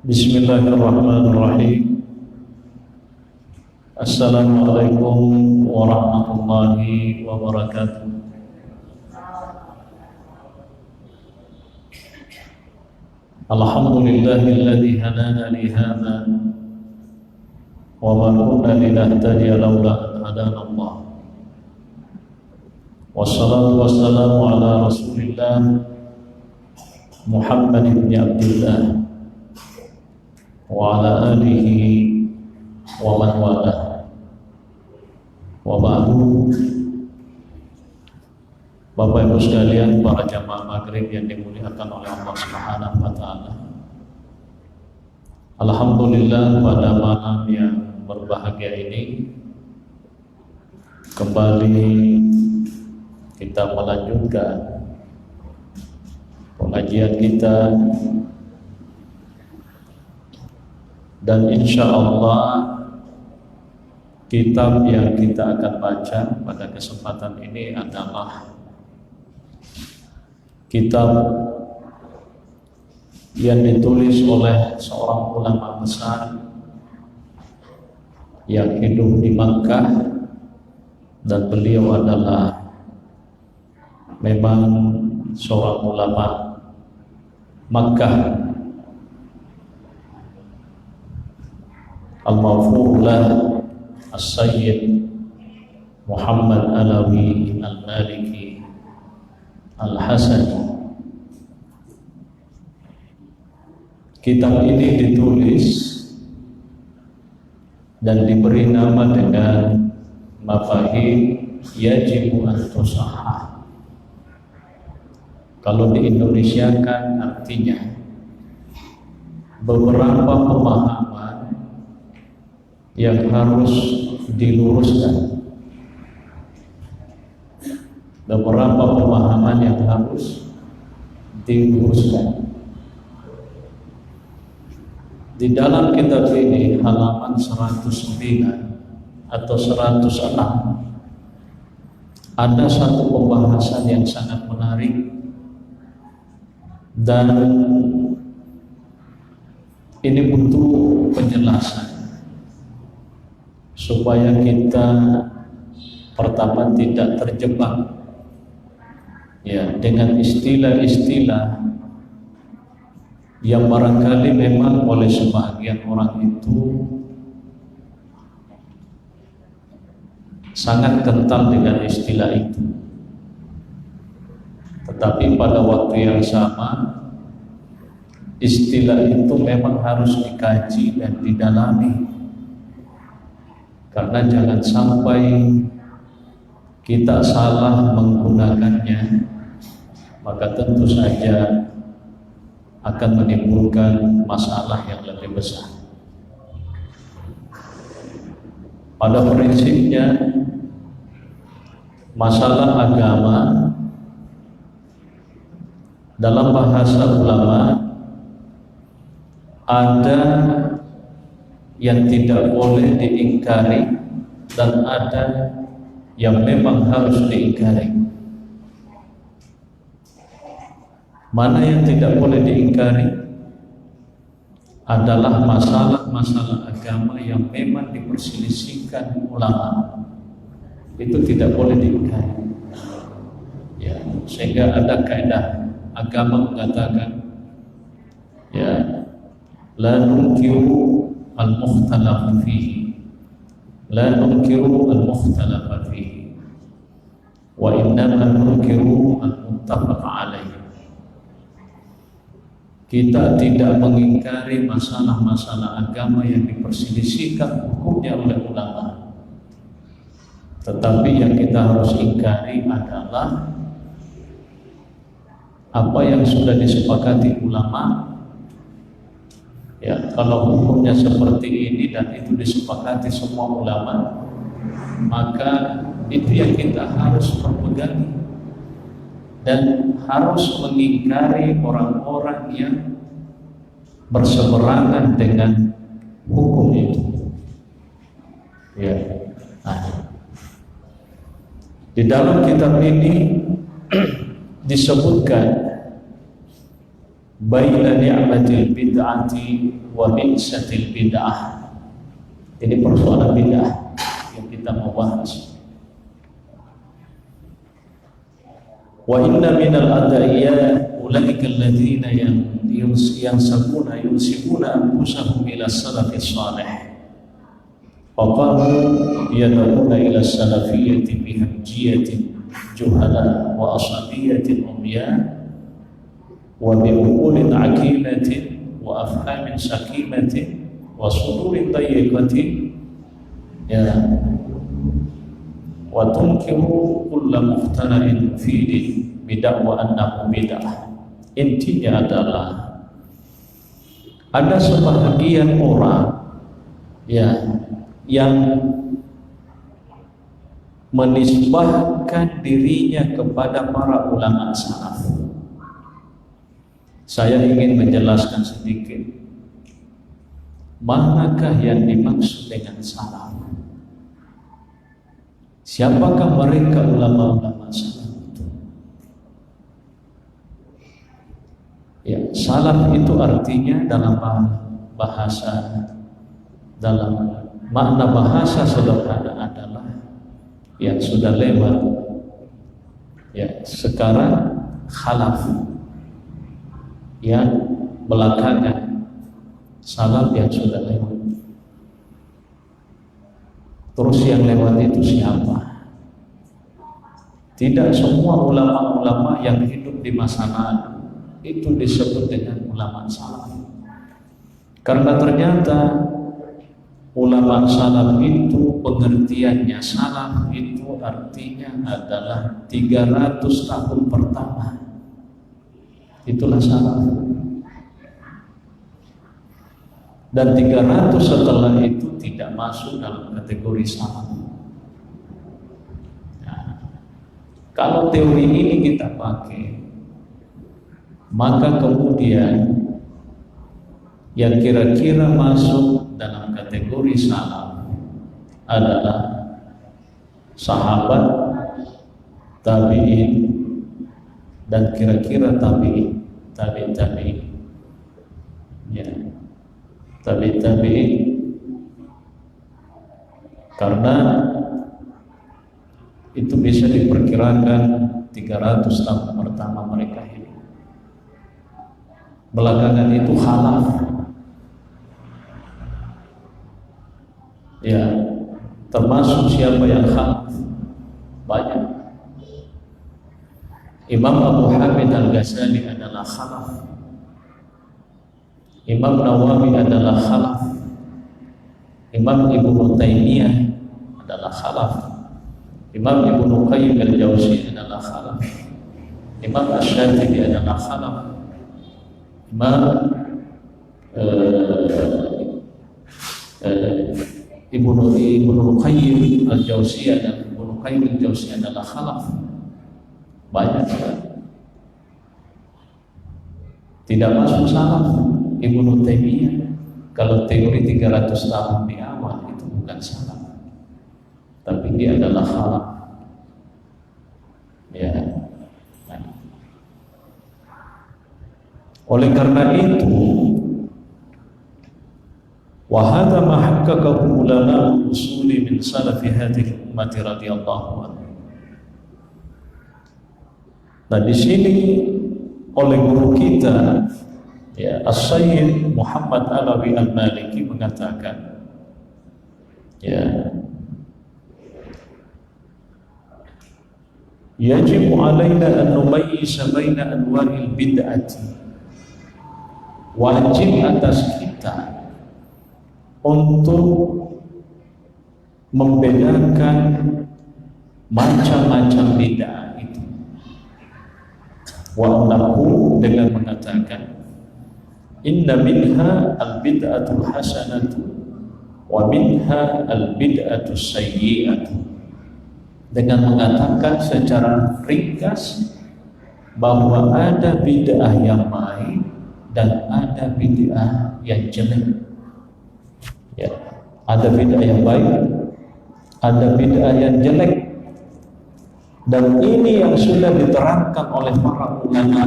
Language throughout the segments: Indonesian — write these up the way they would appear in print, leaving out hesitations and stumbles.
Bismillahirrahmanirrahim. Assalamualaikum warahmatullahi wabarakatuh. Alhamdulillahilladzi hadana li hadza wa ma kunna linahtadiya laula an hadana Allah. Wassalatu wassalamu ala Rasulillah Muhammad ibn Abdullah wa ala alihi wa man walah. Wa ba'du. Bapak Ibu sekalian, para jamaah maghrib yang dimuliakan oleh Allah Subhanahu wa taala. Alhamdulillah, pada malam yang berbahagia ini kembali kita melanjutkan pengajian kita, dan insya Allah kitab yang kita akan baca pada kesempatan ini adalah kitab yang ditulis oleh seorang ulama besar yang hidup di Makkah, dan beliau adalah memang seorang ulama Makkah, Al-Mawfu'lah As-Sayyid Muhammad Alawi Al-Maliki Al-Hasani. Kitab ini ditulis dan diberi nama dengan Mafahim Yajibu An-Tusahhah. Kalau diindonesiakan artinya beberapa pemahaman yang harus diluruskan, beberapa pemahaman yang harus diluruskan. Di dalam kitab ini halaman 109 atau 106 ada satu pembahasan yang sangat menarik, dan ini butuh penjelasan supaya kita pertama tidak terjebak ya dengan istilah-istilah yang barangkali memang oleh sebagian orang itu sangat kental dengan istilah itu, tetapi pada waktu yang sama istilah itu memang harus dikaji dan didalami. Karena jangan sampai kita salah menggunakannya, maka tentu saja akan menimbulkan masalah yang lebih besar. Pada prinsipnya, masalah agama dalam bahasa ulama ada yang tidak boleh diingkari dan ada yang memang harus diingkari. Mana yang tidak boleh diingkari adalah masalah-masalah agama yang memang diperselisihkan ulama. Itu tidak boleh diingkari. Ya, sehingga ada kaidah agama mengatakan ya, la nunkiru al-mukhtalafa fihi, la nunkiru al-mukhtalafa fihi, wa innama nunkiru al-muttafaq alaihi. Kita tidak mengingkari masalah-masalah agama yang diperselisihkan hukumnya oleh ulama, tetapi yang kita harus ingkari adalah apa yang sudah disepakati ulama. Ya, kalau hukumnya seperti ini dan itu disepakati semua ulama, maka itu yang kita harus pegang dan harus mengingkari orang-orang yang berseberangan dengan hukum itu. Ya. Nah, di dalam kitab ini disebutkan baina ni'matil bid'ati wa bi'satil bid'ah. Ini persoalan bid'ah yang kita mau bahas. Wa inna minal adaiya ulaika alladziina yansabuna anfusahum ila salafis salih. Faqalu yad'una ila salafiyyati bihajjiyatin juhala wa asabiyatin umyan wa bi'uqulin aqilatin wa afhamin sakimatin wa sudurin dayyikatin ya wa tunkiru kulla mukhtara'in mufidin bid'ah annahu bid'ah. Intinya adalah ada sebahagian orang ya yang menisbahkan dirinya kepada para ulama salaf. Saya ingin menjelaskan sedikit manakah yang dimaksud dengan salaf. Siapakah mereka ulama-ulama salaf itu? Ya, salaf itu artinya dalam bahasa, dalam makna bahasa sederhana adalah yang sudah lewat. Ya, sekarang khalaf yang belakangan, salaf yang sudah lewat. Terus yang lewat itu siapa? Tidak semua ulama-ulama yang hidup di masa lalu itu disebut dengan ulama salaf. Karena ternyata ulama salaf itu pengertiannya, salaf itu artinya adalah 300 tahun pertama. Itulah salaf. Dan 300 setelah itu tidak masuk dalam kategori salaf. Nah, kalau teori ini kita pakai, maka kemudian yang kira-kira masuk dalam kategori salaf adalah sahabat, tabi'in, dan kira-kira tabi'in, ya, tabi'in, karena itu bisa diperkirakan 300 tahun pertama mereka hidup. Belakangan itu khalaf. Ya, termasuk siapa yang khalaf? Banyak. Imam Abu Hamid Al-Ghazali adalah khalaf. Imam Nawawi adalah khalaf. Imam Ibnu Taimiyah adalah khalaf. Imam Ibnu Qayyim Al-Jauzi adalah khalaf. Imam Asy-Syafi'i adalah khalaf. Imam Ibnu Qayyim Al-Jauzi adalah khalaf. Banyak sekali. Tidak masuk salaf. Ibnu Taimiyah kalau teori 300 tahun di awal itu bukan salaf, tapi dia adalah khalaf. Ya. Nah. Oleh karena itu, wa hadza ma haqqaqahu ulama usuli min salafi hadhihi ummati radhiyallahu anhu. Nah, di sini oleh guru kita ya, As-Sayyid Muhammad Alawi Al-Maliki mengatakan ya, yajibu alaina an numayyiza baina anwa'il bid'ati. Wajib atas kita untuk membedakan macam-macam bid'ah itu. Wa annahu, dengan mengatakan inna minha al-bid'atul hasanatu wa minha al-bid'atus sayyi'atu, dengan mengatakan secara ringkas bahwa ada bid'ah yang baik dan ada bid'ah yang jelek. Ya, ada bid'ah yang baik, ada bid'ah yang jelek. Dan ini yang sudah diterangkan oleh para ulama.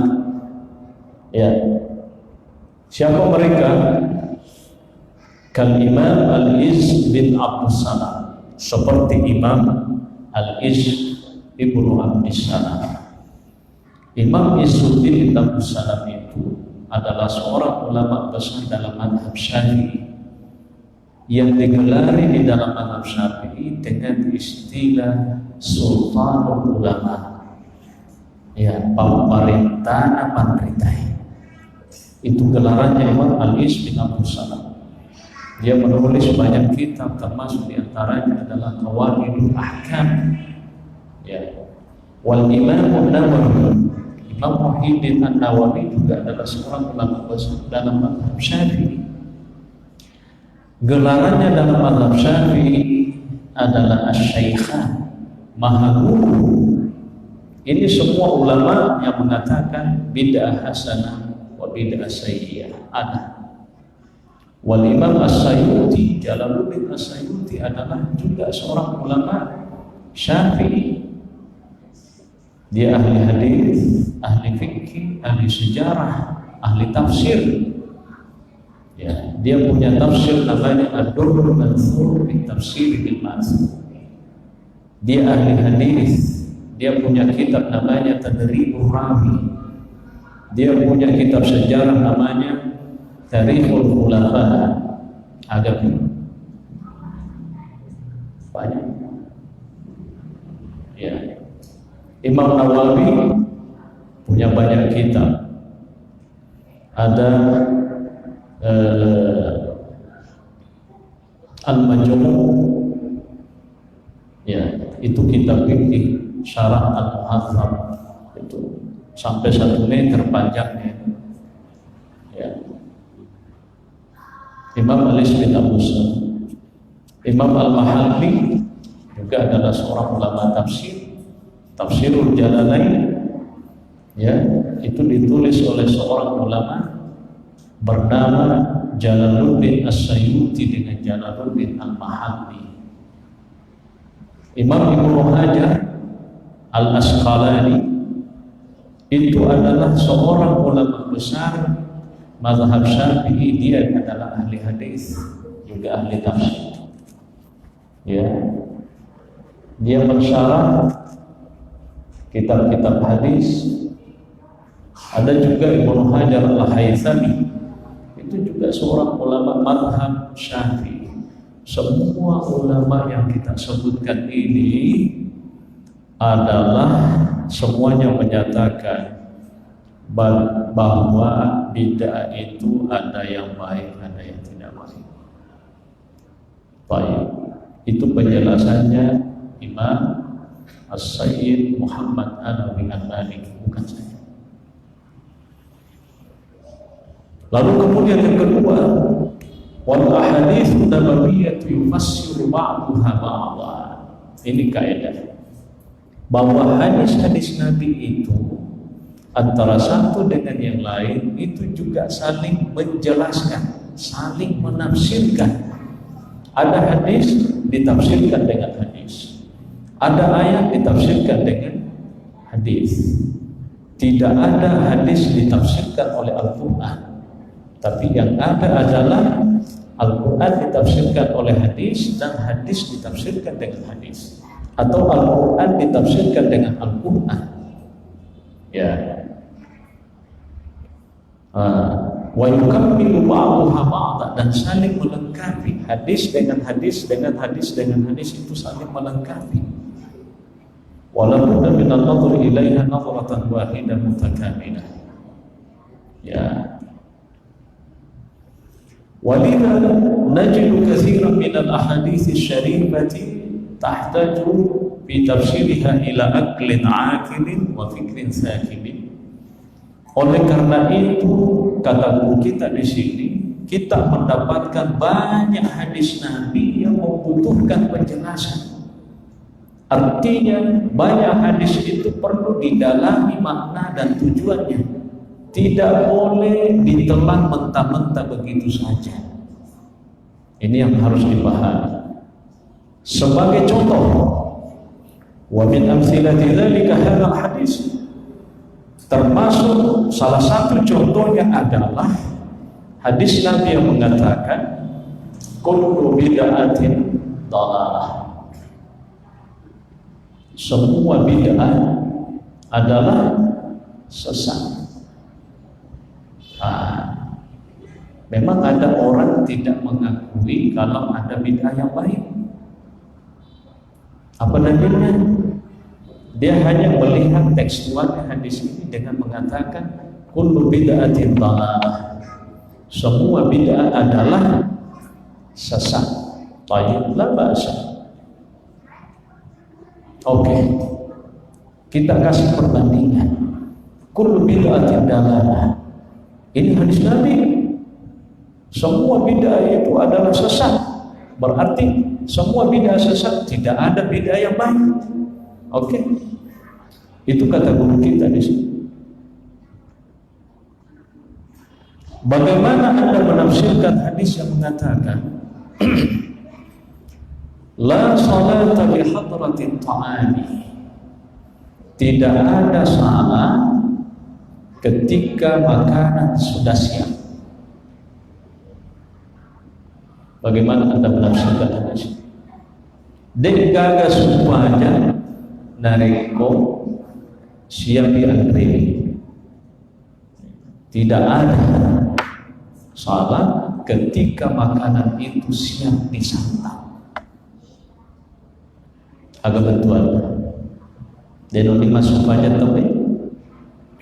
Ya, Siapa mereka? Kal Imam Al-Izz bin Abdus Salam, seperti Imam Al-Izz ibnu Abdus Salam. Imam Izzuddin bin Abdus Salam itu adalah seorang ulama besar dalam mazhab Syafi'i yang digelari di dalam mazhab Syafi'i dengan istilah Sultanul Ulama, ya, pemerintah mandritai. Itu gelarannya Imam Al-Izz bin Abdus Salam. Dia menulis banyak kitab, termasuk diantaranya adalah Qawaidul Ahkam, ya. Wal Imam An-Nawawi, Imam Muhyiddin An-Nawawi juga adalah seorang ulama besar dalam mazhab Syafi'i. Gelarannya dalam mazhab Syafi'i adalah Asy-Syaikhan, Maha Guru. Ini semua ulama yang mengatakan bid'ah hasanah wa bid'ah sayyi'ah ada. Wal Imam As-Sayuti, Jalaluddin As-Sayuti adalah juga seorang ulama Syafi'i. Dia ahli hadis, ahli fikih, ahli sejarah, ahli tafsir. Ya, dia punya tafsir namanya Ad-Durrul Mansur fi Tafsir bil Mansur. Dia ahli hadis. Dia punya kitab namanya Tadribur Rawi. Dia punya kitab sejarah namanya Tarikhul Khulafa. Agak banyak. Ya. Imam Nawawi punya banyak kitab. Ada Al-Majmu', ya, itu kitab fikih Syarah Al-Muhadzab, itu sampai 1 meter panjangnya. Ya. Imam Ali bin Abu Salam, Imam Al-Mahalli juga adalah seorang ulama tafsir, Tafsirul Jalalain, ya, itu ditulis oleh seorang ulama bernama Jalaluddin As-Sayuti dengan Jalaluddin Al-Mahalli. Imam Ibnu Hajar Al-Asqalani itu adalah seorang ulama besar mazhab Syafi'i. Dia adalah ahli hadis, juga ahli tafsir. Ya. Dia mensyarah kitab-kitab hadis. Ada juga Ibnu Hajar Al-Haythami, itu juga seorang ulama mazhab Syafi'i. Semua ulama yang kita sebutkan ini adalah semuanya menyatakan bahwa bid'ah itu ada yang baik, ada yang tidak baik. Baik, itu penjelasannya Imam As-Sayyid Muhammad Alawi Al-Maliki, bukan saya. Lalu kemudian yang kedua, wal ahaditsu nabawiyyah yufassiru ba'daha ba'dha. Ini kaidah bahwa hadis-hadis Nabi itu antara satu dengan yang lain itu juga saling menjelaskan, saling menafsirkan. Ada hadis ditafsirkan dengan hadis, ada ayat ditafsirkan dengan hadis. Tidak ada hadis ditafsirkan oleh Al-Quran, tapi yang ada adalah Al-Quran ditafsirkan oleh hadis dan hadis ditafsirkan dengan hadis, atau Al-Quran ditafsirkan dengan Al-Quran. Ya. Wa yukammilu ba'daha ba'da, dan saling melengkapi. Hadis dengan hadis dengan hadis dengan hadis itu saling melengkapi. Walaupun min an-nadhr ilaiha nadhratan wahidah mutakamilah. Ya. Walidha najidu katsiran min al-ahadits asy-syarifati tahtaju fi tafsiriha ila aqlin 'aqilin wa fikrin sakibin. Oleh karena itu, kata guru kita di sini, kita mendapatkan banyak hadis Nabi yang membutuhkan penjelasan. Artinya banyak hadis itu perlu didalami makna dan tujuannya. Tidak boleh ditelan mentah-mentah begitu saja. Ini yang harus dipahami. Sebagai contoh, wa min amthilati dzalika hadzal hadis, termasuk salah satu contohnya adalah hadis Nabi yang mengatakan kullu bid'atin dhalalah. Semua bid'ah adalah sesat. Memang ada orang tidak mengakui kalau ada bid'ah yang baik. Apa dalilnya? Dia hanya melihat tekstualnya hadis ini dengan mengatakan kullu bid'atin dhalalah. Semua bid'ah adalah sesat. Tayyib la ba'sa. Oke. Kita kasih perbandingan. Kullu bid'atin dhalalah. Ini hadis Nabi. Semua bid'ah itu adalah sesat. Berarti semua bid'ah sesat, tidak ada bid'ah yang baik. Oke. Itu kata guru kita di sini. Bagaimana Anda menafsirkan hadis yang mengatakan la salata bi hadratin ta'ami? Tidak ada salat ketika makanan sudah siap. Bagaimana Anda menafsirkan hadis? Dek gaga supaya nareko siap diantri. Tidak ada salat ketika makanan itu siap disantap. Agak betul. Deno dimasuk aja tapi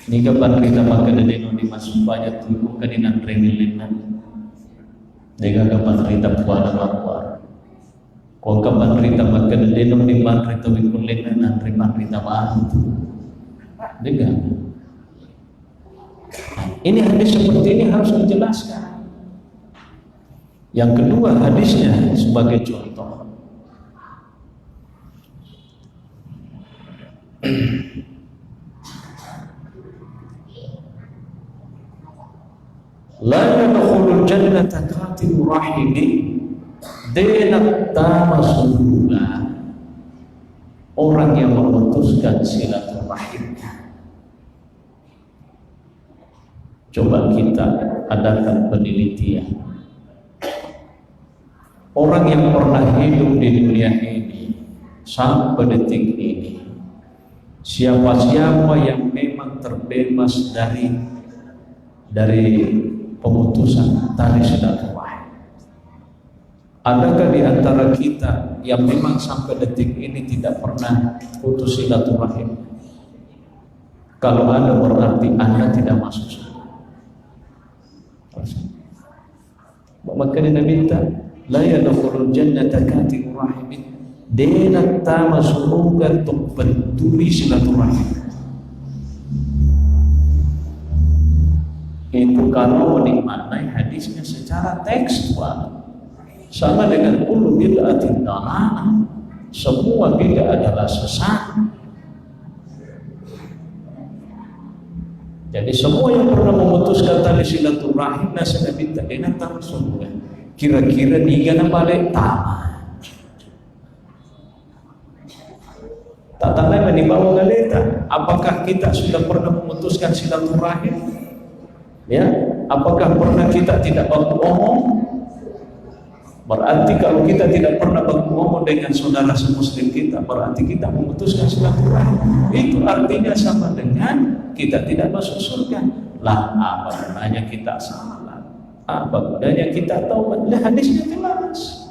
ni kapan kita makan deno dimasuk aja tuh kadinan remilinan. Dengan kapan rita puana makwa, kau kapan rita makan deno di man rita wikulen nan riman rita mahu, dengan ini hadis seperti ini harus dijelaskan. Yang kedua hadisnya sebagai contoh. La yadkhulul jannata qatilur rahimi denat tamasula. Orang yang memutuskan silaturahimnya. Coba kita adakan penelitian. Orang yang pernah hidup di dunia ini sampai detik ini, siapa-siapa yang memang terbebas dari pemutusan tali silaturahim. Adakah di antara kita yang memang sampai detik ini tidak pernah putus silaturahim? Kalau ada berarti Anda tidak masuk surga. Maka dia minta la yadkhulul jannata qatilur rahim denat tamasuka tuqbanturi silaturahim. Itu kalau menikmati hadisnya secara tekstual sama dengan kullu bid'atin dhalalah. Semua bid'ah adalah sesat. Jadi semua yang pernah memutuskan tali silaturahim nasa nabi tadena tamasuka. Kira-kira digana balik tak tanda menibawa galeta. Apakah kita sudah pernah memutuskan silaturahim? Ya, apakah pernah kita tidak baku omong? Berarti kalau kita tidak pernah baku omong dengan saudara semuslim kita, berarti kita memutuskan silaturahim. Itu artinya sama dengan kita tidak masuk surga. Lah, apa gunanya kita salat? Apa gunanya kita taubat? Lah, hadisnya jelas.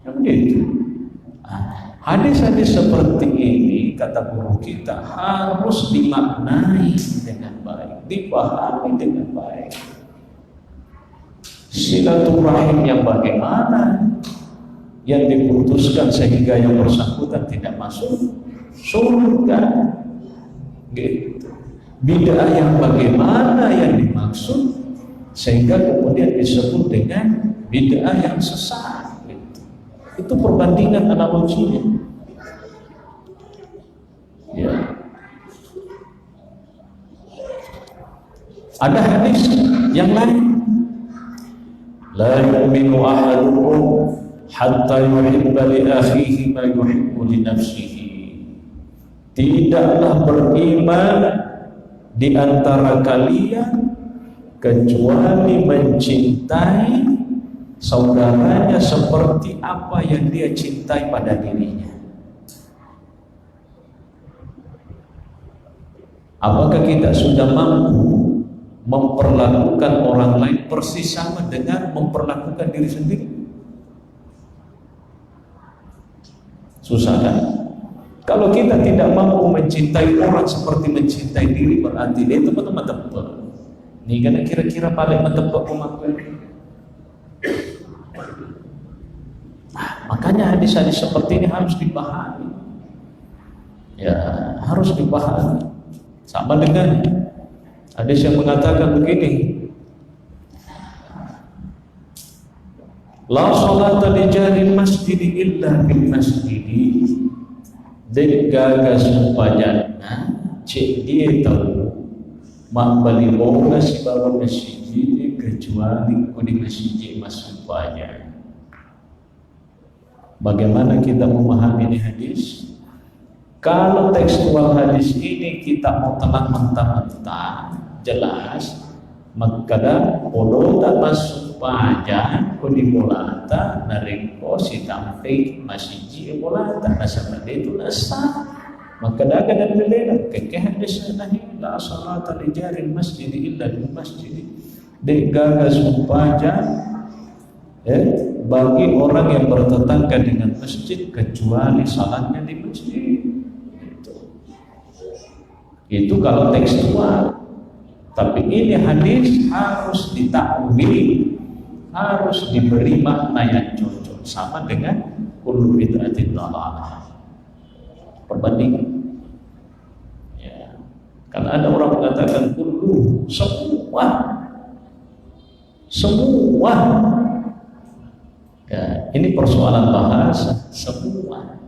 Yang begitu. Hadis-hadis seperti ini kata guru kita harus dimaknai dengan baik, dipahami dengan baik. Silaturahim yang bagaimana yang diputuskan sehingga yang bersangkutan tidak masuk surga, gitu. Bid'ah yang bagaimana yang dimaksud sehingga kemudian disebut dengan bid'ah yang sesat. Itu perbandingan analoginya. Ya. Ada hadis yang lain. La yu'minu ahadukum hatta yuhibba li akhihi ma yuhibbu li nafsihi. Tidaklah beriman di antara kalian kecuali mencintai saudaranya seperti apa yang dia cintai pada dirinya. Apakah kita sudah mampu memperlakukan orang lain persis sama dengan memperlakukan diri sendiri? Susah kan? Kalau kita tidak mampu mencintai orang seperti mencintai diri, berarti dia itu teman-teman. Ini kan kira-kira paling mentebak pemakuan. Makanya hadis-hadis seperti ini harus dipahami. Ya, harus dipahami. Sama dengan hadis yang mengatakan begini, la salata li jaril masjid illa bil masjid. Dan gagas supayana cek dia tahu mak bali boga si bawa masjid kecuali kudi masjid masuk supaya. Bagaimana kita memahami ini hadis? Kalau tekstual hadis ini kita mau telan mentah-mentah jelas, maka polota masuk pajak kodi bolata nariko si tampe masjid bolata nasabah itu nasa maka daga dan belela keke hadis nahi la salata li jaril masjid illa bil masjid de gagas pajak bagi orang yang bertetangga dengan masjid kecuali salatnya di masjid. Itu kalau tekstual. Tapi ini hadis harus ditakwil, harus diberi makna yang cocok, sama dengan kullu bid'atin dhalalah. Perbandingan. Ya. Karena ada orang mengatakan kullu, semua. Ya, ini persoalan bahasa, semua.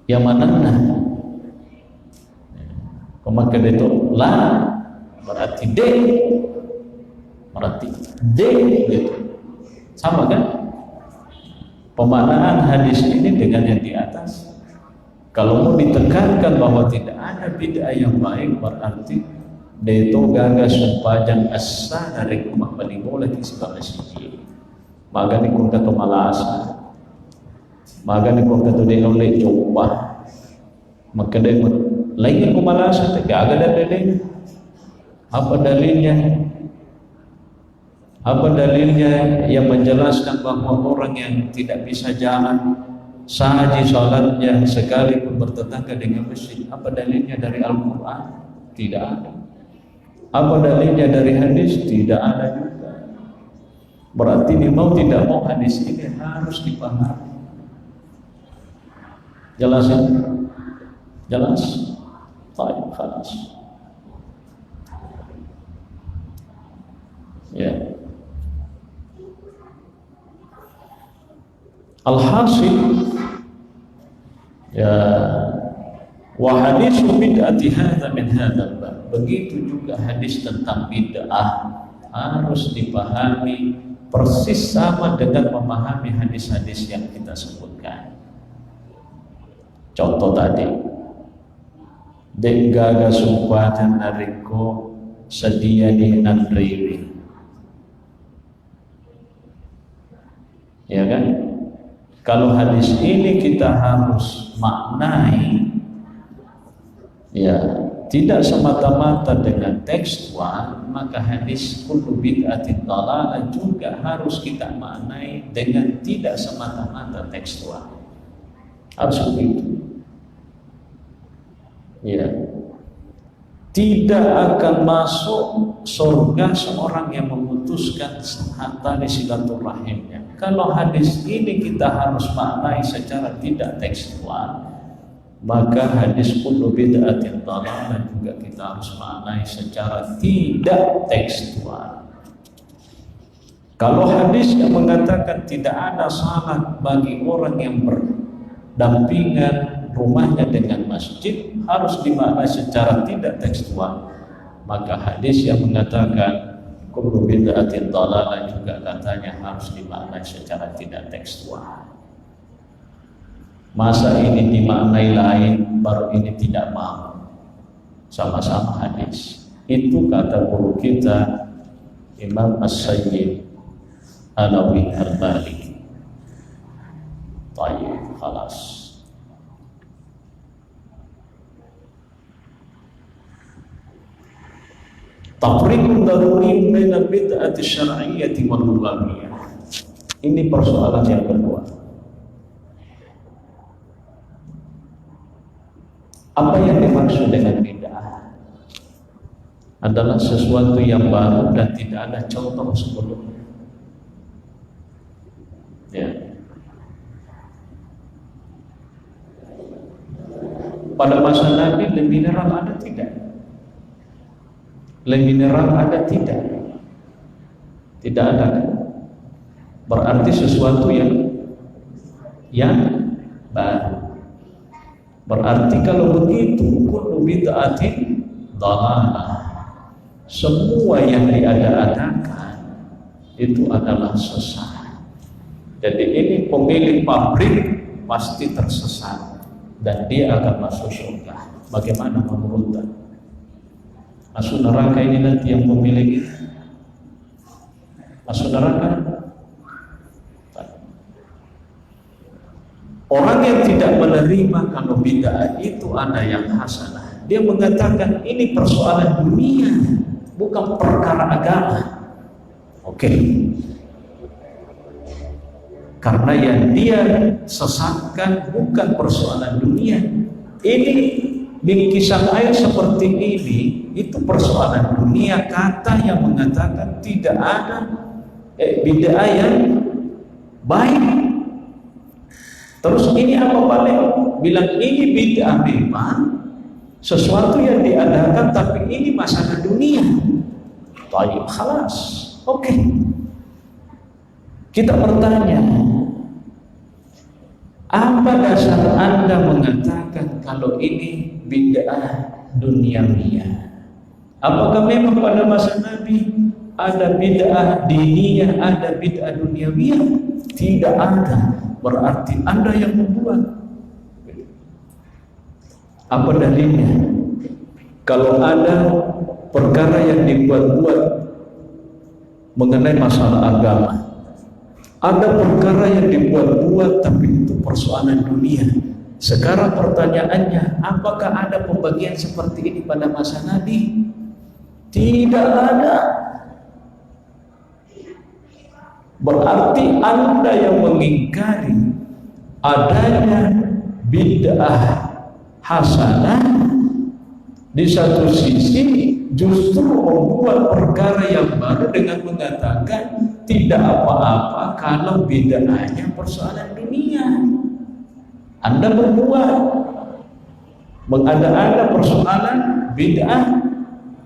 Yang mana pemakai itu la berarti D gitu. Sama kan pemaknaan hadis ini dengan yang di atas. Kalau mau ditekankan bahwa tidak ada bid'ah yang baik, berarti D itu gagas supajang asa dari rumah balibo lagi sebagai siji maga ni kung kato malasa maga ni kung kato din oleh coba maka dia lain kumalasa gagal dan dalilnya. Apa dalilnya? Apa dalilnya yang menjelaskan bahwa orang yang tidak bisa jalan sahaji sholatnya sekalipun bertetangga dengan masjid? Apa dalilnya dari Al-Quran? Tidak ada. Apa dalilnya dari hadis? Tidak ada juga. Berarti mau tidak mau hadis ini harus dipahami. Jelas ya? Jelas? Baik, khalas. Ya. Alhasil ya wa hadis bid'ati hadza min hadzal bab. Begitu juga hadis tentang bid'ah harus dipahami persis sama dengan memahami hadis-hadis yang kita sebutkan. Contoh tadi, denggaga supatan nariko sedia di nandriwi. Ya kan? Kalau hadis ini kita harus maknai, ya tidak semata-mata dengan tekstual, maka hadis kullu bid'atin dhalalah juga harus kita maknai dengan tidak semata-mata tekstual. Harus begitu. Ya. Tidak akan masuk surga seorang yang memutuskan tali silaturahimnya. Kalau hadis ini kita harus maknai secara tidak tekstual, maka hadis kullu bid'atin dhalalah juga kita harus maknai secara tidak tekstual. Kalau hadis yang mengatakan tidak ada salat bagi orang yang berdampingan rumahnya dengan masjid harus dimaknai secara tidak tekstual, maka hadis yang mengatakan kullu bid'atin dhalalah juga katanya harus dimaknai secara tidak tekstual. Masa ini dimaknai lain baru ini tidak mau, sama-sama hadis. Itu kata guru kita Imam As-Sayyid Alawi Al-Maliki. Tayyib, khalas. Tafriqun daruri baina bid'ati syar'iyyati wal lughawiyah. Ini persoalan yang kedua. Apa yang dimaksud dengan bid'ah? Adalah sesuatu yang baru dan tidak ada contoh sebelumnya. Ya. Pada masa Nabi le mineral ada tidak? Le mineral ada tidak? Tidak ada. Berarti sesuatu yang baru. Berarti kalau begitu kullu bid'atin dhalalah. Semua yang diada-adakan itu adalah sesat. Jadi ini pemilik pabrik pasti tersesat dan dia akan masuk surga. Bagaimana menurut Anda? Masuk neraka ini nanti yang pemilik itu? Masuk neraka? Orang yang tidak menerima kalau bid'ah itu ada yang hasanah, dia mengatakan ini persoalan dunia, bukan perkara agama. Oke. Karena yang dia sesatkan bukan persoalan dunia. Ini bingkisan air seperti ini itu persoalan dunia. Kata yang mengatakan tidak ada bid'ah yang baik. Terus ini apa balik? Bilang ini bid'ah memang sesuatu yang diadakan, tapi ini masalah dunia. Tayyib, khalas. Oke. Kita bertanya, apa dasar Anda mengatakan kalau ini bid'ah duniawiyah? Apakah memang pada masa Nabi ada bid'ah diniyah, ada bid'ah duniawiyah? Tidak ada. Berarti Anda yang membuat. Apa dalilnya? Kalau ada perkara yang dibuat-buat mengenai masalah agama, ada perkara yang dibuat-buat tapi itu persoalan dunia. Sekarang pertanyaannya, apakah ada pembagian seperti ini pada masa Nabi? Tidak ada. Berarti Anda yang mengingkari adanya bid'ah hasanah, di satu sisi justru membuat perkara yang baru dengan mengatakan tidak apa-apa kalau bid'ahnya persoalan dunia. Anda membuat mengada-ada persoalan bid'ah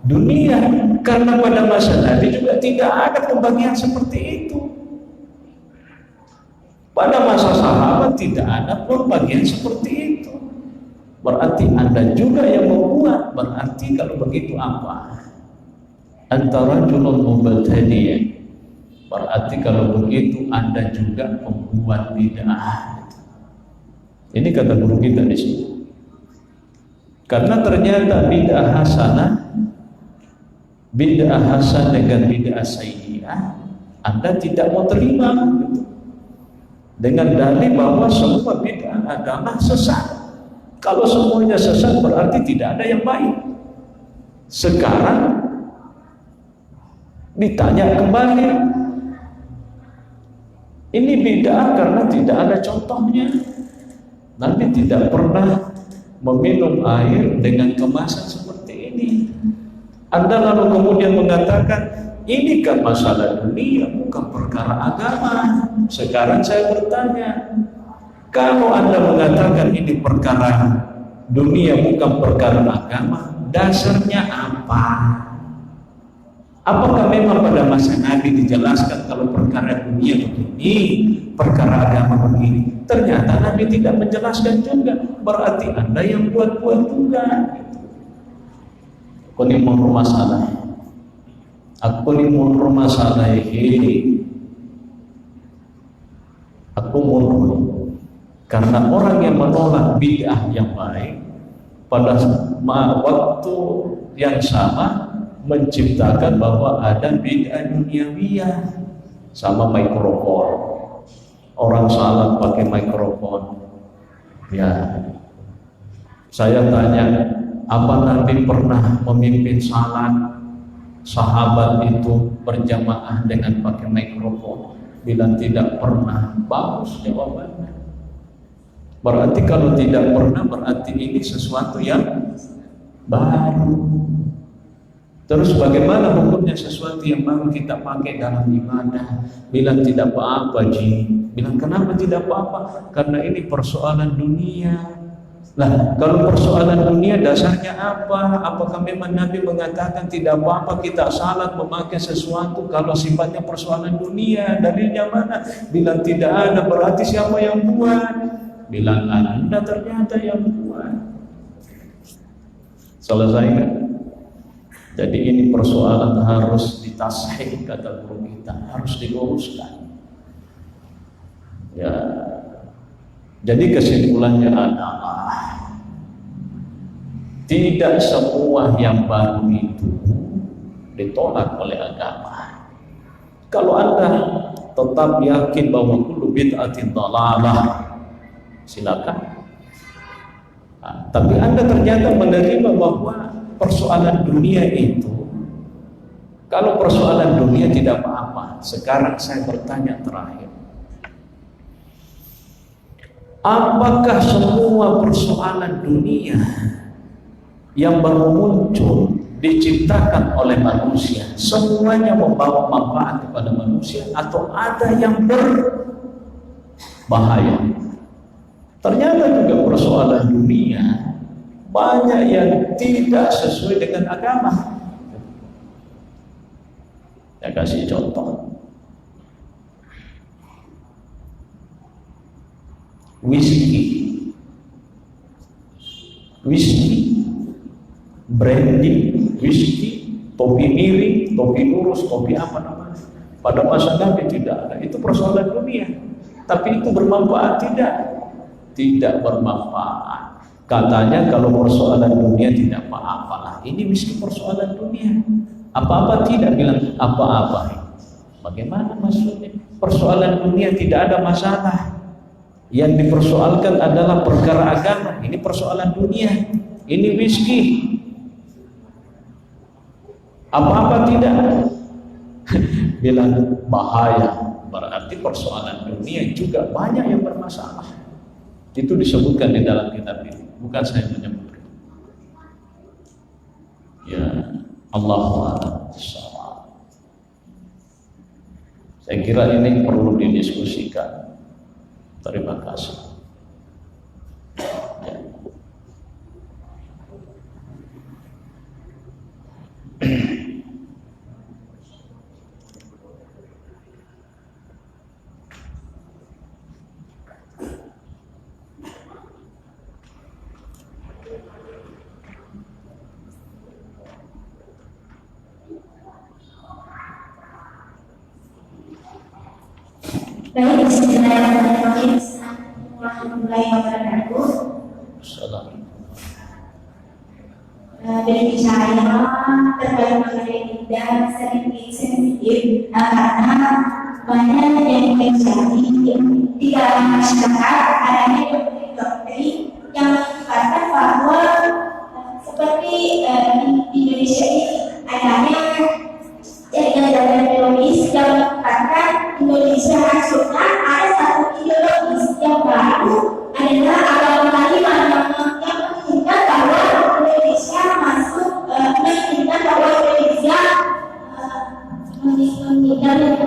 dunia, karena pada masa Nabi juga tidak ada pembagian seperti itu. Pada masa sahabat tidak ada pembagian seperti itu. Berarti Anda juga yang membuat. Berarti kalau begitu apa? Antara julul mubtadi'in. Berarti kalau begitu Anda juga pembuat bid'ah. Ini kata guru kita di sini. Karena ternyata bid'ah hasanah dengan bid'ah sayyi'ah, Anda tidak mau terima gitu. Dengan dalil bahwa semua bid'ah agama sesat. Kalau semuanya sesat berarti tidak ada yang baik. Sekarang ditanya kembali, ini bid'ah karena tidak ada contohnya. Nabi tidak pernah meminum air dengan kemasan seperti ini. Anda lalu kemudian mengatakan ini kan masalah dunia, bukan perkara agama. Sekarang saya bertanya, kalau Anda mengatakan ini perkara dunia, bukan perkara agama, dasarnya apa? Apakah memang pada masa Nabi dijelaskan kalau perkara dunia begini, perkara agama begini? Ternyata Nabi tidak menjelaskan juga. Berarti Anda yang buat-buat juga. Kuni mau masalah. Aku limun masalah ini. Aku mundur. Karena orang yang menolak bid'ah yang baik pada waktu yang sama menciptakan bahwa ada bid'ah duniawiyah sama mikrofon. Orang salat pakai mikrofon. Ya, saya tanya, apa Nabi pernah memimpin salat sahabat itu berjamaah dengan pakai mikrofon? Bilang tidak pernah. Bagus jawabannya. Berarti kalau tidak pernah, berarti ini sesuatu yang baru. Terus bagaimana hukumnya sesuatu yang baru kita pakai dalam ibadah? Bilang tidak apa-apa, Ji. Bilang kenapa tidak apa-apa? Karena ini persoalan dunia. Nah, kalau persoalan dunia dasarnya apa? Apakah memang Nabi mengatakan tidak apa-apa kita salat memakai sesuatu kalau sifatnya persoalan dunia? Dalilnya mana? Bilang tidak ada, berarti siapa yang buat? Bilang Anda ternyata yang buat. Selesai kan? Jadi ini persoalan harus ditashih, kata guru kita, harus diluruskan. Ya, jadi kesimpulannya adalah tidak semua yang baru itu ditolak oleh agama. Kalau Anda tetap yakin bahwa kullu bid'atin dhalalah, silakan. Nah, tapi Anda ternyata menerima bahwa persoalan dunia itu, kalau persoalan dunia tidak apa-apa. Sekarang saya bertanya terakhir, apakah semua persoalan dunia yang baru muncul diciptakan oleh manusia semuanya membawa manfaat kepada manusia, atau ada yang berbahaya? Ternyata juga persoalan dunia banyak yang tidak sesuai dengan agama. Saya kasih contoh. Whisky, brandy, whisky, topi miring, topi lurus, topi apa namanya. Pada masa Nabi tidak ada. Itu persoalan dunia. Tapi itu bermanfaat tidak? Tidak bermanfaat. Katanya kalau persoalan dunia tidak apa-apa. Ini whisky persoalan dunia. Apa-apa tidak? Bilang apa-apa. Bagaimana maksudnya? Persoalan dunia tidak ada masalah. Yang dipersoalkan adalah perkara agama. Ini persoalan dunia. Ini whisky. Apa-apa tidak? Bilang bahaya. Berarti persoalan dunia juga banyak yang bermasalah. Itu disebutkan di dalam kitab ini. Bukan saya menyebutkan. Ya, Allahu a'lam. Saya kira ini perlu didiskusikan. Terima kasih. Ya. Baik, bismillahirrahmanirrahim. Assalamualaikum warahmatullahi wabarakatuh. Assalamualaikum. Dari saya terkait materi tidak sedikit sensitif karena banyak yang terjadi di dalam masyarakat, adanya doktrin yang mengatakan bahwa seperti di Indonesia ini adanya jaringan teroris yang mengatakan Indonesia hancurkan. Ada satu ideologis yang baru adalah agama Taliban yang menginginkan bahwa Indonesia masuk, menginginkan bahwa Indonesia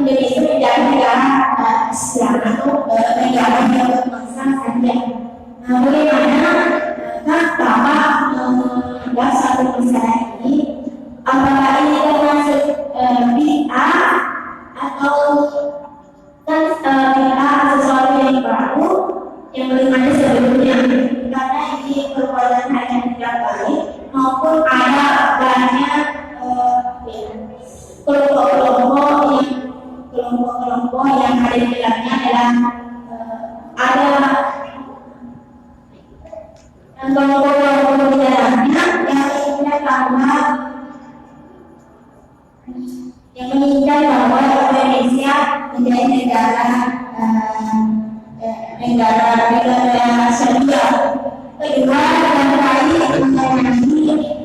menjadi negara Islam atau negara yang berbangsa saja. Bagaimana Bapak menganggap satu masalah ini? Apakah ini termasuk bid'ah atau bid'ah sesuatu yang baru yang belum ada sebelumnya? Karena ini perbuatan hal yang tidak baik, maupun ada banyak kelompok-kelompok yang ada di dalamnya adalah ada kelompok-kelompok di dalamnya yang inginnya karena yang menginginkan bahwa Indonesia menjadi negara syariah. Kedua, yang terakhir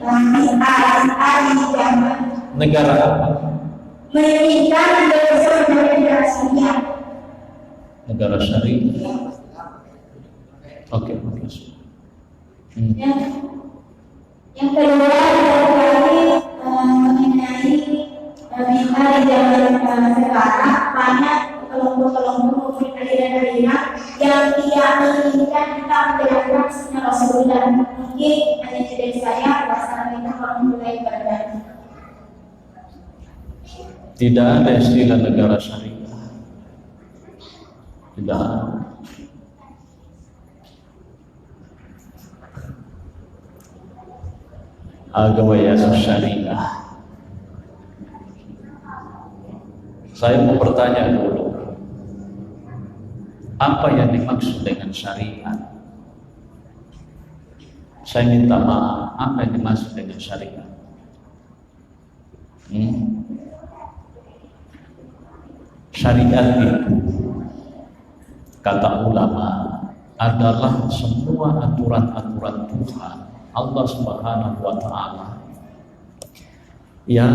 mengenai negara apa? Menginginkan Indonesia menjadi negara syariah. Negara syariah. Oke, bagus. Yang kedua, mengenai minta di zaman sekarang banyak kelompok-kelompok maupun aliran-aliran yang tidak menginginkan kita menjalankan sunnah Rasulullah. Mungkin hanya dari saya, wassalamualaikum warahmatullahi wabarakatuh. Tidak ada istilah negara syariah. Tidak ada. Agama syariah. Saya mau bertanya dulu, apa yang dimaksud dengan syariat? Saya minta maaf, apa yang dimaksud dengan syariat? Syariat itu, kata ulama, adalah semua aturan-aturan Tuhan Allah Subhanahu wa Ta'ala yang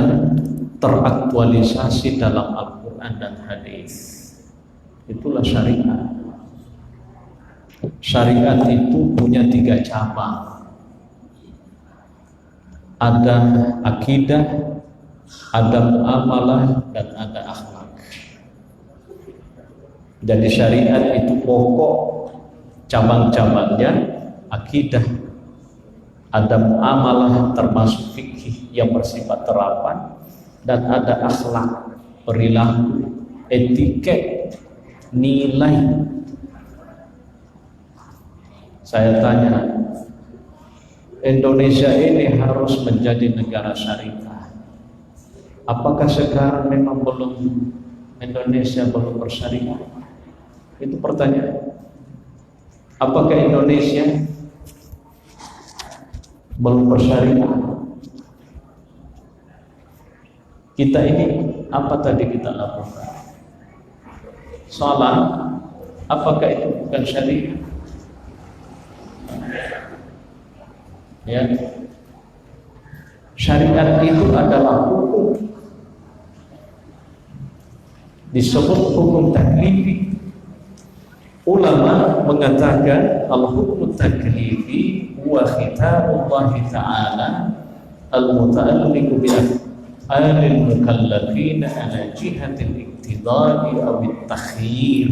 teraktualisasi dalam Al-Quran dan hadis. Itulah syariat. Syariat itu punya 3 cabang. Ada akidah, ada muamalah, dan ada akhlak. Jadi syariat itu pokok cabang-cabangnya akidah, ada muamalah termasuk fikih yang bersifat terapan, dan ada akhlak, perilaku, etiket, nilai. Saya tanya, Indonesia ini harus menjadi negara syariah. Apakah sekarang memang Indonesia belum bersyariah? Itu pertanyaan. Apakah Indonesia belum bersyariah? Kita ini apa tadi kita lakukan? Salat, apakah itu bukan syariah? Ya, syariat itu adalah hukum, disebut hukum taklifi. Ulama mengatakan al-hukum taklifi wa khitabullah ta'ala al-muta'alliq bi af'alil mukallafin ala jihatil iqtidai aw at-takhyir.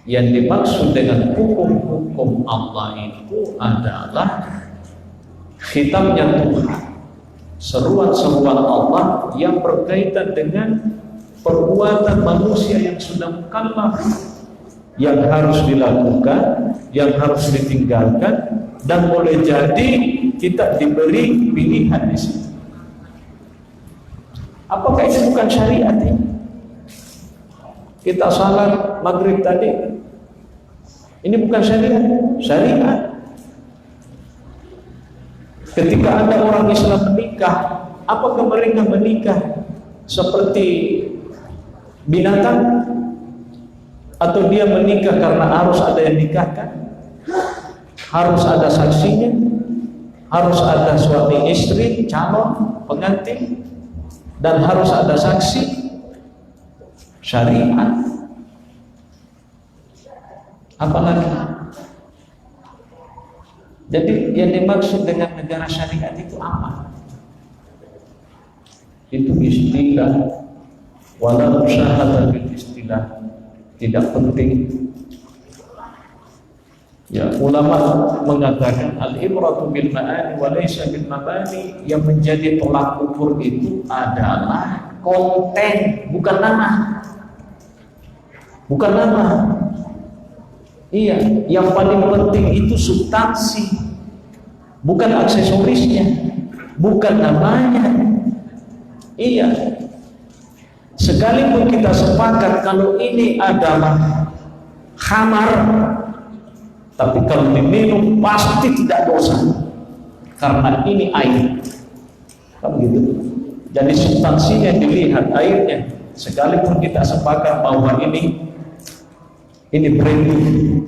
Yang dimaksud dengan hukum-hukum Allah itu adalah khitabnya Tuhan, seruan-seruan Allah yang berkaitan dengan perbuatan manusia yang sudah mukallaf, yang harus dilakukan, yang harus ditinggalkan, dan boleh jadi kita diberi pilihan di situ. Apakah itu bukan syariat ini? Kita salat maghrib tadi, ini bukan syariat? Syariat. Ketika ada orang Islam menikah, apakah mereka menikah seperti binatang? Atau dia menikah karena harus ada yang nikahkan, harus ada saksinya, harus ada suami istri, calon, pengantin, dan harus ada saksi? Syariat. Apalagi? Jadi yang dimaksud dengan negara syariat itu apa? Itu istilah, walau syahada bil istilah, tidak penting. Ya, ulama mengatakan al-ibratu bil ma'ani wa laysa bil mabani. Yang menjadi tolak ukur itu adalah konten, bukan nama. Bukan nama. Iya, yang paling penting itu substansi, bukan aksesorisnya, bukan namanya. Iya. Sekalipun kita sepakat kalau ini adalah khamar, tapi kalau diminum pasti tidak dosa, karena ini air. Kan gitu. Jadi substansinya dilihat airnya. Sekalipun kita sepakat bahwa ini brandy,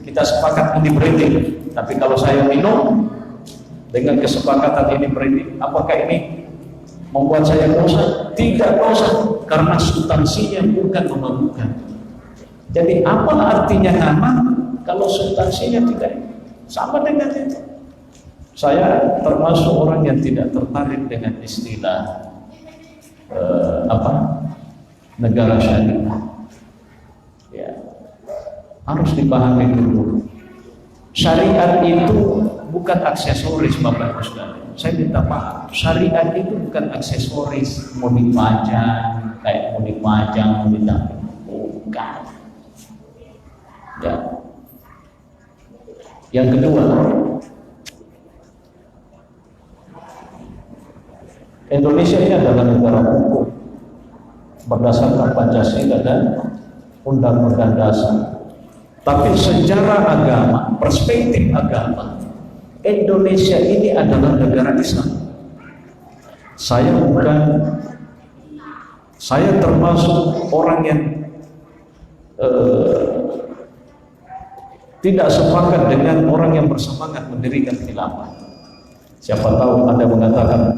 kita sepakat ini brandy. Tapi kalau saya minum dengan kesepakatan ini brandy, apakah ini membuat saya dosa? Tidak dosa, karena substansinya bukan memabukkan. Jadi apa artinya nama kalau substansinya tidak sama dengan itu? Saya termasuk orang yang tidak tertarik dengan istilah negara syariah. Ya, harus dipahami dulu. Syariat itu bukan aksesoris, Bapak Ibu sekalian. Saya minta maaf, syariat itu bukan aksesoris, mau dipajang, kayak mau dipajang, mau ditampil, bukan. Ya. Yang kedua, Indonesia ini adalah negara hukum berdasarkan Pancasila dan Undang-Undang Dasar. Tapi secara agama, perspektif agama, Indonesia ini adalah negara Islam. Saya termasuk orang yang tidak sepakat dengan orang yang bersemangat mendirikan khilafah. Siapa tahu Anda mengatakan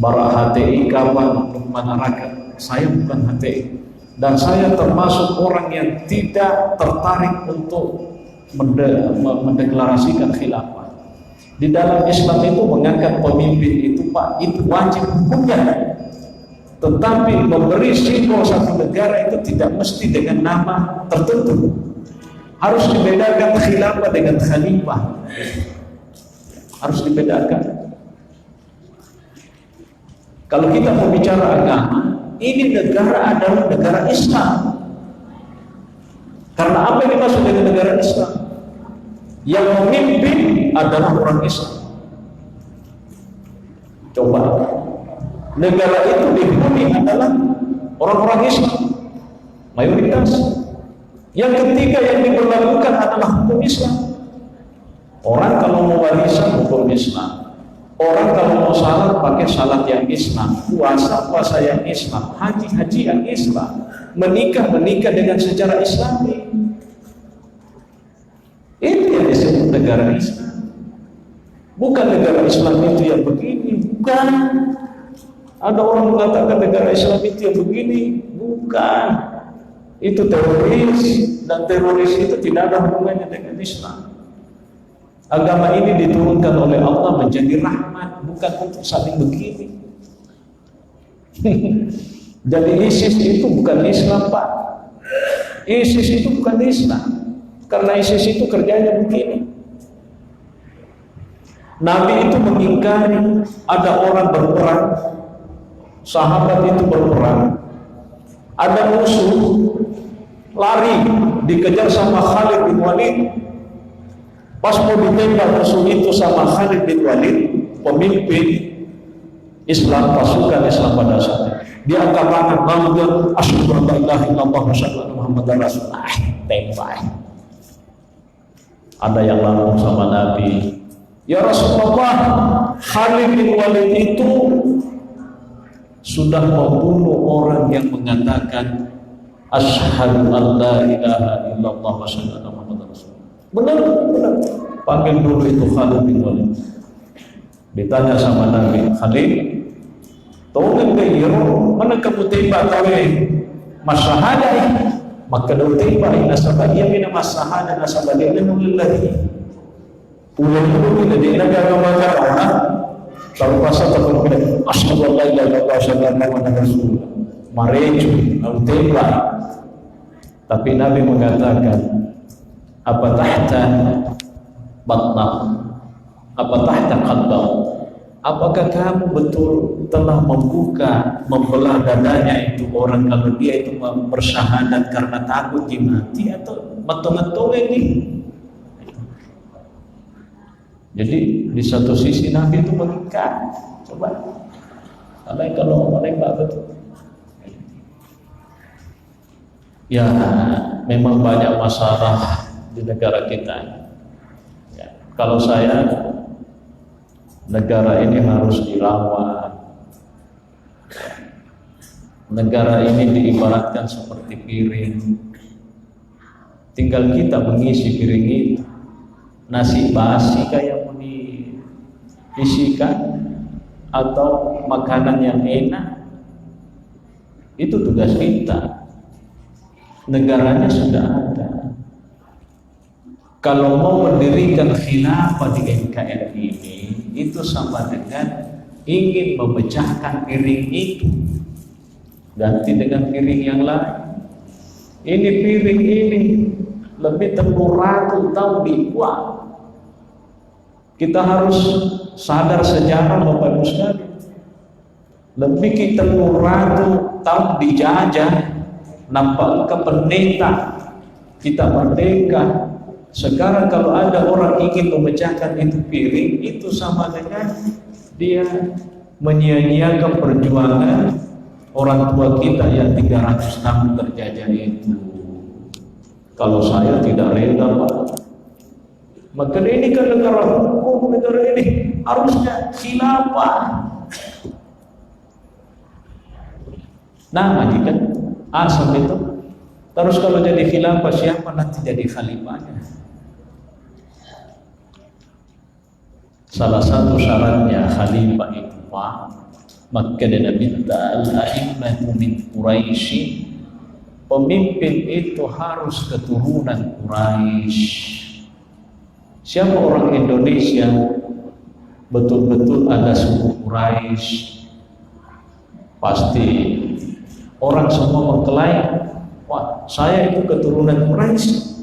bara HTI kawan mana rakyat. Saya bukan HTI, dan saya termasuk orang yang tidak tertarik untuk mendeklarasikan khilafah. Di dalam Islam itu mengangkat pemimpin itu Pak, itu wajib hukumnya. Tetapi memberi simbol satu negara itu tidak mesti dengan nama tertentu. Harus dibedakan khilafah dengan khalifah. Harus dibedakan. Kalau kita mau bicara agama, ini negara adalah negara Islam. Karena apa yang dimaksud dengan negara Islam? Yang memimpin adalah orang Islam. Coba, negara itu dihuni adalah orang-orang Islam, mayoritas. Yang ketiga yang diberlakukan adalah hukum Islam. Orang kalau mau warisan hukum Islam, orang kalau mau salat pakai salat yang Islam, puasa yang Islam, haji yang Islam, menikah dengan secara Islami. Itu yang disebut negara Islam. Bukan negara Islam itu yang begini, bukan. Ada orang mengatakan negara Islam itu yang begini, bukan. Itu teroris, dan teroris itu tidak ada hubungannya dengan Islam. Agama ini diturunkan oleh Allah menjadi rahmat, bukan untuk saling begini. Jadi ISIS itu bukan Islam, Pak. ISIS itu bukan Islam, karena ISIS itu kerjanya begini. Nabi itu mengingkari ada orang berperang, sahabat itu berperang, ada musuh lari dikejar sama Khalid bin Walid. Pas mau ditembak musuh itu sama Khalid bin Walid, pemimpin Islam, pasukan Islam pada saat itu, dia angkat tangan lalu dia asyhadu an la ilaha illallah wa asyhadu anna muhammadar rasulullah, tembak. Ada yang langsung sama Nabi, ya Rasulullah, Khalid bin Walid itu sudah membunuh orang yang mengatakan asyhadu an la ilaha illallah wa asyhadu anna muhammadar rasulullah. Benar. Panggil dulu itu Khalid bin Walid. Ditanya sama Nabi, Khalid, tahu nggak hero mana kamu tembak tahu masyahada? Maka daw tembak nasabah dia mina masyahada nasabah dia lillahi. Ulang dulu dia agama agama. Kalau pasal terkena asyhadu an la ilaha illallah wa asyhadu anna muhammadar rasulullah. Mareju lalu tembak. Tapi Nabi mengatakan, apa tahta batnah, apa tahta qalbah, apakah kamu betul telah membelah dadanya itu orang kalau dia itu bersyahadat karena takut dimati atau betul-betul ini? Jadi di satu sisi Nabi itu mengingkar, coba kalau menembak betul. Ya memang banyak masalah di negara kita. Ya, kalau saya, negara ini harus dirawat, Negara ini diibaratkan seperti piring. Tinggal kita mengisi piring itu. Nasi basi kayak mau diisikan atau makanan yang enak, itu tugas kita. Negaranya sudah ada. Kalau mau mendirikan khilafah di NKRI ini, itu sama dengan ingin memecahkan piring itu, ganti dengan piring yang lain. Ini piring ini lebih telur ratu tahun dibuat. Kita harus sadar sejarah Bapak Ibu sekalian. Lebih kita telur ratu tahun dijajah, nampak ke pendeta kita merdeka. Sekarang kalau ada orang ingin memecahkan itu piring, itu sama dengan dia menyia-nyiakan perjuangan orang tua kita yang 300 tahun terjajah itu. Kalau saya tidak rela, Pak. Maka ini kan negara hukum, negara ini harusnya khilafah. Nah, majikan asal itu. Terus kalau jadi khilafah, siapa nanti jadi khalifahnya? Salah satu syaratnya khalifah itu, Pak, maka dia minta al-a'immatu min Quraisy. Pemimpin itu harus keturunan Quraisy. Siapa orang Indonesia betul-betul ada suku Quraisy, pasti orang semua mengklaim, wah saya itu keturunan Quraisy.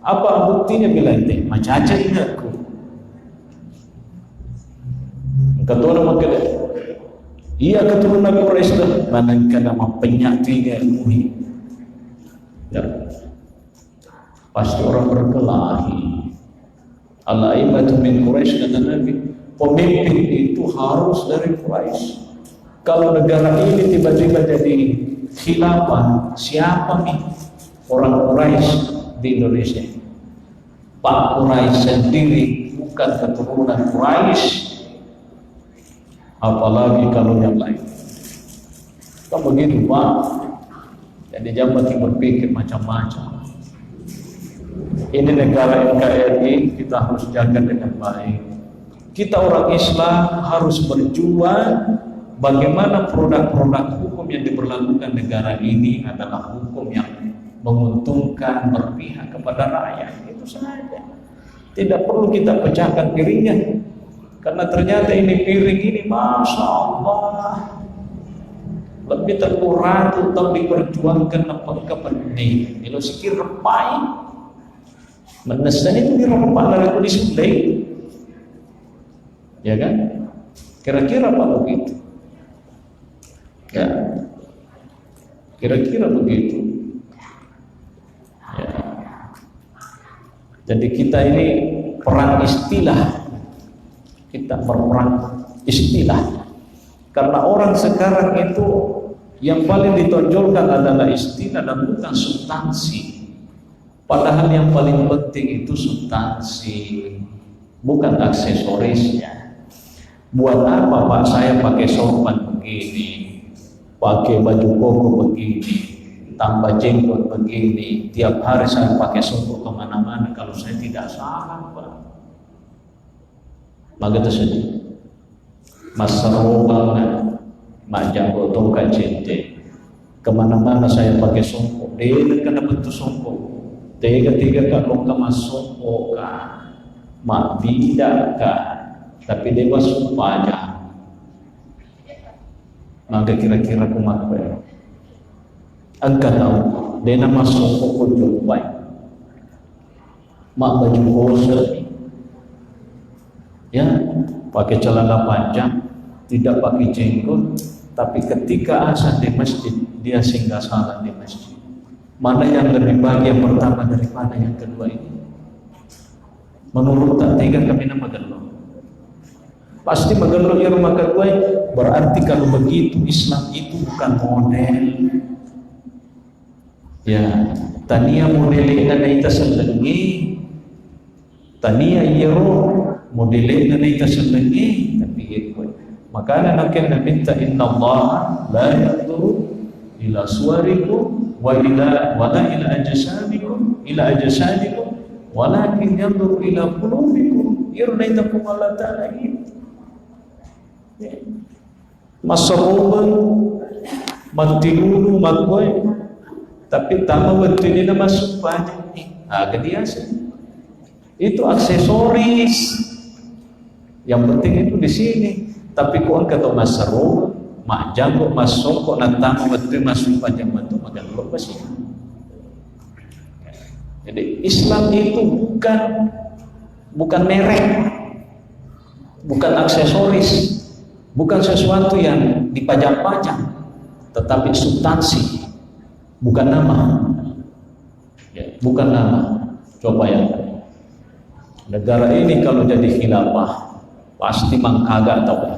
Apa buktinya? bilang teh macaca ingatku. Ketua nama kita, iya keturunan Quraisy dah. Manakala nama penyakitnya ilmuhi, ya pasti orang berkelahi. Al-a'immatu min Quraisy, kata Nabi, pemimpin itu harus dari Quraisy. Kalau negara ini tiba-tiba jadi khilafah, siapa nih orang Quraisy di Indonesia? Pak Quraisy sendiri bukan keturunan Quraisy, apalagi kalau yang lain. Kan begitu, Pak. Jadi jangan berpikir macam-macam. Ini negara NKRI, kita harus jaga dengan baik. Kita orang Islam harus berjuang bagaimana produk-produk hukum yang diberlakukan negara ini adalah hukum yang menguntungkan, berpihak kepada rakyat. Itu saja. Tidak perlu kita pecahkan piringnya. Karena ternyata ini piring ini, Masya Allah, lebih terkurang atau diperjuangkan apa kepenting. Kalau sikir repai, menesan itu dirempak dari kondisi lain, ya kan? Kira-kira apa begitu? Ya, kira-kira begitu. Ya. Jadi kita ini perang istilah, kita berperang istilah. Karena orang sekarang itu yang paling ditonjolkan adalah istilah dan bukan substansi. Padahal yang paling penting itu substansi, bukan aksesorisnya. Buat apa Pak saya pakai sorban begini, pakai baju koko begini, tambah jenggot begini, tiap hari saya pakai songkok kemana-mana kalau saya tidak salah, Pak. Maka itu sedih. Masarobangan, majang gotong kacente, kemana-mana saya pakai songkok. Dia kena bentuk songkok. Tiga-tiga kalau masuk oka, mak bidak tapi dia masuk pajak. Maka kira-kira kumakwe. Angkat tahu, dia nama masuk oka baik. Mak baju kosong, ya, pakai celana panjang, tidak pakai jenggot, tapi ketika azan di masjid dia singgah salat di masjid. Mana yang lebih baik yang pertama daripada yang kedua ini? Menurut tak tiga kami nama mageluh. Pasti mageluh yang rumah kedua. Berarti kalau begitu Islam itu bukan model. Ya, tania modelnya naita selengi, tania yero modelnya naita selengi. Tapi itu makanya nakin minta inna Allah la yanzuru ila suwarikum wala ila ajsamikum walakin yanzuru ila qulubikum yurnaitakum Allah Ta'ala ini. Masarubun matilulu makoy tapi tama betul na masupanya agadiasa itu aksesoris. Yang penting itu di sini. Tapi kau kata masarubun mak jago masuk kok natama betul masupanya itu makan lepas ya. Jadi Islam itu bukan merek, bukan aksesoris, bukan sesuatu yang dipajang-pajang, tetapi substansi, bukan nama. Ya, bukan nama. Coba ya, negara ini kalau jadi khilafah pasti mangkagak tau ya,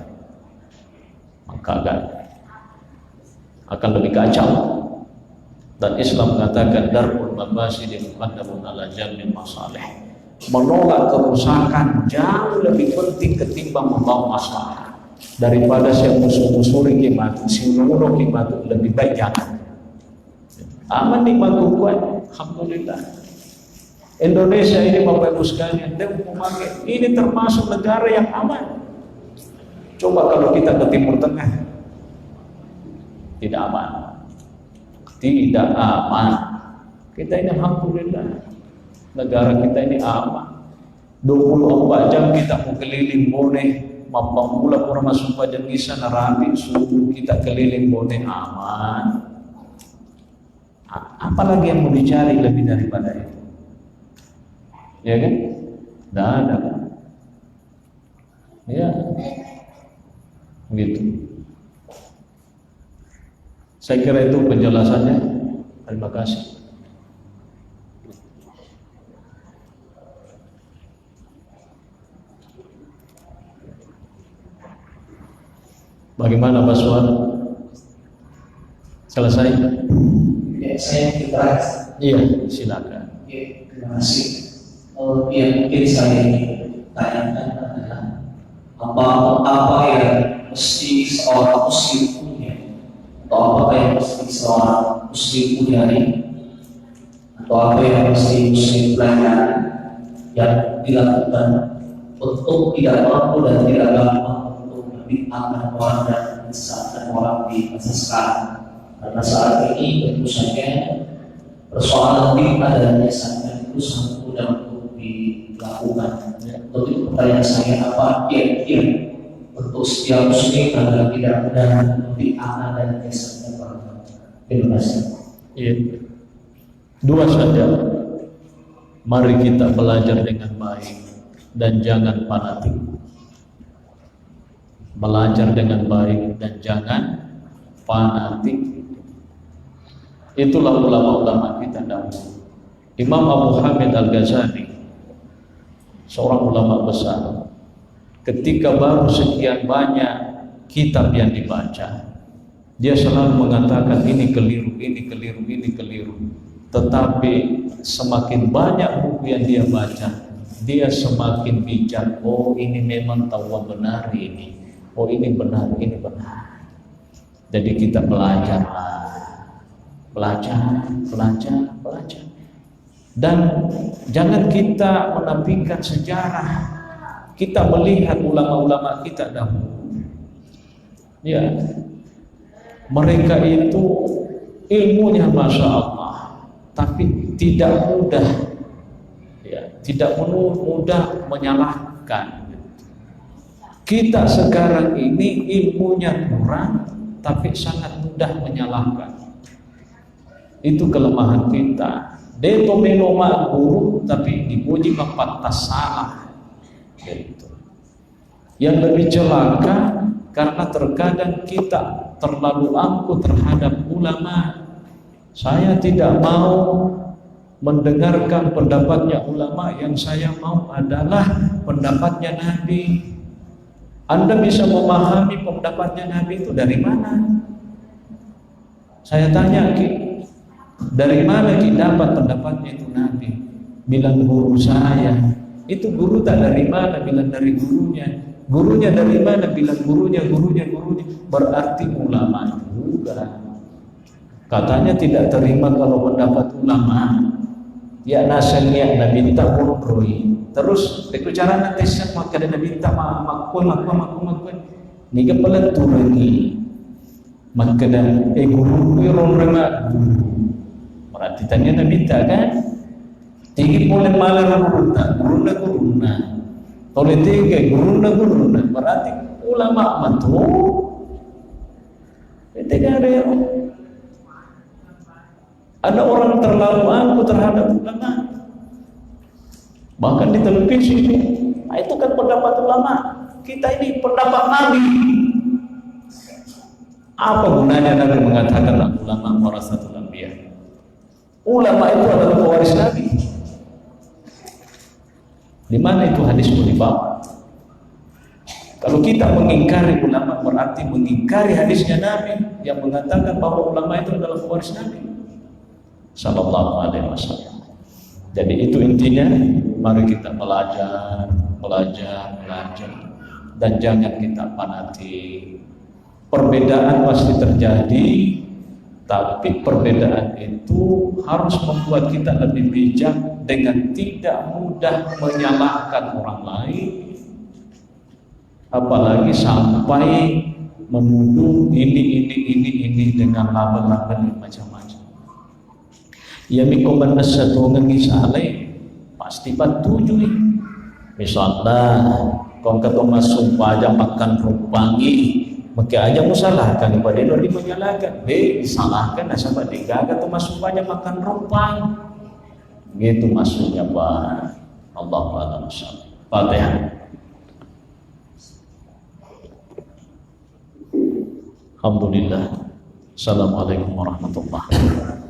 mangkagak akan lebih kacau. Dan Islam mengatakan darul mafasidi muqaddamun ala jalbil masalih. Menolak kerusakan jauh lebih penting ketimbang membawa masalah. Daripada saya musuh-musuhi kimatu, si musuh kimatu lebih baik jangan. Aman nih kuat, alhamdulillah. Indonesia ini Bapak Ibu sekalian, ini termasuk negara yang aman. Coba kalau kita ke Timur Tengah, tidak aman. Tidak aman. Kita ini alhamdulillah negara kita ini aman. 24 jam kita mau keliling boleh, mapamula pura masuk pada bisa narabi suruh kita keliling boleh aman. Apalagi yang mau dicari lebih daripada itu? Ya kan? Tidak ada kan? Ya, gitu. Saya kira itu penjelasannya. Terima kasih. Bagaimana Pak Suwan? Selesai? Ya, saya kita. Iya, silakan. Ya, terima kasih. Yang mungkin saya tanyakan adalah apa yang mesti seorang muslim punya, atau apa yang mesti seorang muslim punyai, atau apa yang mesti muslim pelajari yang dilakukan untuk tidak mampu dan tidak gampang untuk membid'ahkan orang dan menyesatkan orang di masa sekarang. Karena saat ini tentu saja persoalan bid'ah dan menyesatkan itu sangat mudah untuk dilakukan. Untuk itu pertanyaan saya, apa kira-kira untuk setiap muslim agar tidak mudah membid'ahkan dan menyesatkan orang? Terima kasih. Iya. Dua saja. Mari kita belajar dengan baik dan jangan fanatik. Belajar dengan baik dan jangan fanatik. Itulah ulama-ulama kita dahulu. Imam Abu Hamid Al-Ghazali, seorang ulama besar, ketika baru sekian banyak kitab yang dibaca, dia selalu mengatakan ini keliru, ini keliru, ini keliru. Tetapi semakin banyak buku yang dia baca, dia semakin bijak. Oh, ini memang tahu benar ini. Oh, ini benar, ini benar. Jadi kita belajarlah. Belajar. Dan jangan kita menampilkan sejarah. Kita melihat ulama-ulama kita dahulu. Ya, mereka itu ilmunya Masya Allah, tapi tidak mudah. Ya, tidak mudah menyalahkan. Kita sekarang ini ilmunya kurang, tapi sangat mudah menyalahkan. Itu kelemahan kita. Deto menoma guru tapi dipuji mempantas salah. Gitu. Yang lebih celaka karena terkadang kita terlalu angkuh terhadap ulama. Saya tidak mau mendengarkan pendapatnya ulama, yang saya mau adalah pendapatnya Nabi. Anda bisa memahami pendapatnya Nabi itu dari mana? Saya tanya, Ki, dari mana kita dapat pendapatnya itu Nabi? Bilang guru saya. Itu guru tak dari mana? Bilang dari gurunya. Gurunya dari mana? Bilang gurunya. Berarti ulama juga. Katanya tidak terima kalau pendapat ulama. Ya nasannya Nabi minta buruk-buruk. Terus cara nanti siapa kada Nabi minta makun. Ni kepala turuni. Maka dan guru orang rengat guru. Berarti tanya Nabi minta kan? Tinggi boleh malah guru na. Oleh tiga guru na. Berarti ulama matu. Tiga ada orang terlalu angkuh terhadap ulama. Bahkan di televisi itu kan pendapat ulama. Kita ini pendapat Nabi. Apa gunanya Nabi mengatakan ulama warasatul anbiya? Ulama itu adalah pewaris Nabi. Di mana itu hadis dibawa? Kalau kita mengingkari ulama berarti mengingkari hadisnya Nabi yang mengatakan bahwa ulama itu adalah pewaris Nabi Sallallahu Alaihi Wasallam. Jadi itu intinya, mari kita belajar, dan jangan kita fanatik. Perbedaan pasti terjadi, tapi perbedaan itu harus membuat kita lebih bijak dengan tidak mudah menyalahkan orang lain, apalagi sampai menuduh ini dengan label-label macam-macam. Ya mikoban satu ngisale pasti patuju nih. Misalnya kau ketemu sumpah aja makan rupangi, maka aja musalahkan pada itu menyalahkan, disalahkan asal digagal tuh sumpah aja makan rupang. Gitu maksudnya Pak. Allahu a'lam. Fatihah. Alhamdulillah. Assalamualaikum warahmatullahi wabarakatuh.